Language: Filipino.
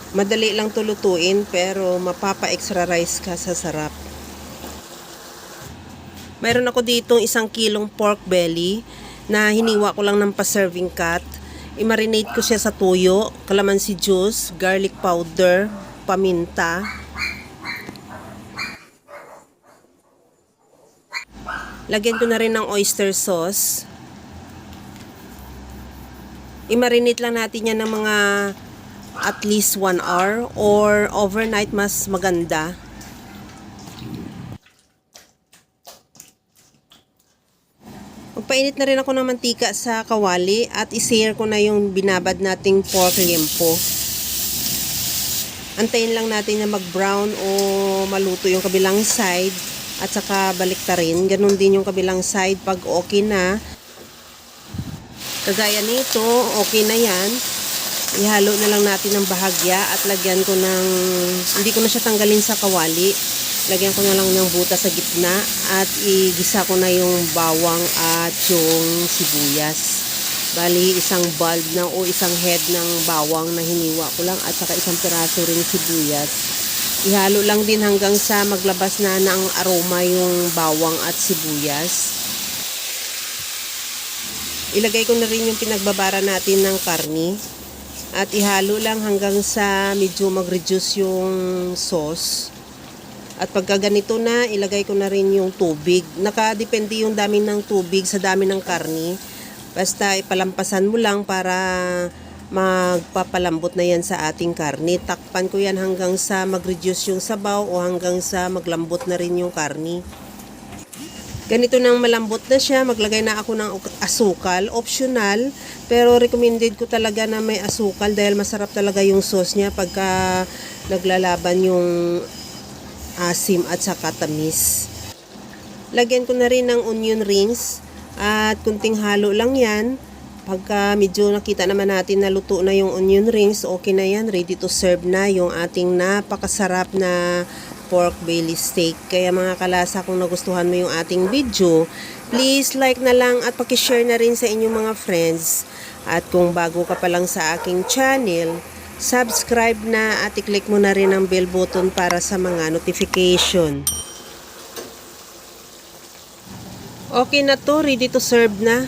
Madali lang to lutuin pero mapapa-extra rice ka sa sarap. Mayroon ako dito 1 kilong pork belly na hiniwa ko lang ng pa-serving cut. I-marinate ko siya sa tuyo, calamansi juice, garlic powder, paminta. Lagyan ko na rin ng oyster sauce. I-marinate lang natin yan ng mga at least 1 hour or overnight, mas maganda. Magpainit na rin ako ng mantika sa kawali at i-sear ko na yung binabad nating pork liempo. Antayin lang natin na mag-brown o maluto yung kabilang side at saka baliktarin. Ganun din yung kabilang side pag okay na. Kagaya nito, okay na yan. Ihalo na lang natin ng bahagya at lagyan ko ng, hindi ko na siya tanggalin sa kawali. Lagyan ko na lang ng butas sa gitna at igisa ko na yung bawang at yung sibuyas. Bali, isang bulb na o isang head ng bawang na hiniwa ko lang at saka isang piraso rin sibuyas. Ihalo lang din hanggang sa maglabas na ng aroma yung bawang at sibuyas. Ilagay ko na rin yung pinagbabara natin ng karni at ihalo lang hanggang sa medyo mag-reduce yung sauce. At pagka ganito na, ilagay ko na rin yung tubig. Nakadepende yung dami ng tubig sa dami ng karni. Basta ipalampasan mo lang para magpapalambot na yan sa ating karni. Takpan ko yan hanggang sa mag-reduce yung sabaw o hanggang sa maglambot na rin yung karni. Ganito nang malambot na siya, maglagay na ako ng asukal. Optional, pero recommended ko talaga na may asukal dahil masarap talaga yung sauce niya pagka naglalaban yung asim at saka tamis. Lagyan ko na rin ng onion rings at kunting halo lang yan. Pagka medyo nakita naman natin na luto na yung onion rings, okay na yan, ready to serve na yung ating napakasarap na pork belly steak. Kaya mga kalasa, kung nagustuhan mo yung ating video, please like na lang at pakishare na rin sa inyong mga friends. At kung bago ka pa lang sa aking channel, subscribe na at i-click mo na rin ang bell button para sa mga notification. Okay na to, ready to serve na.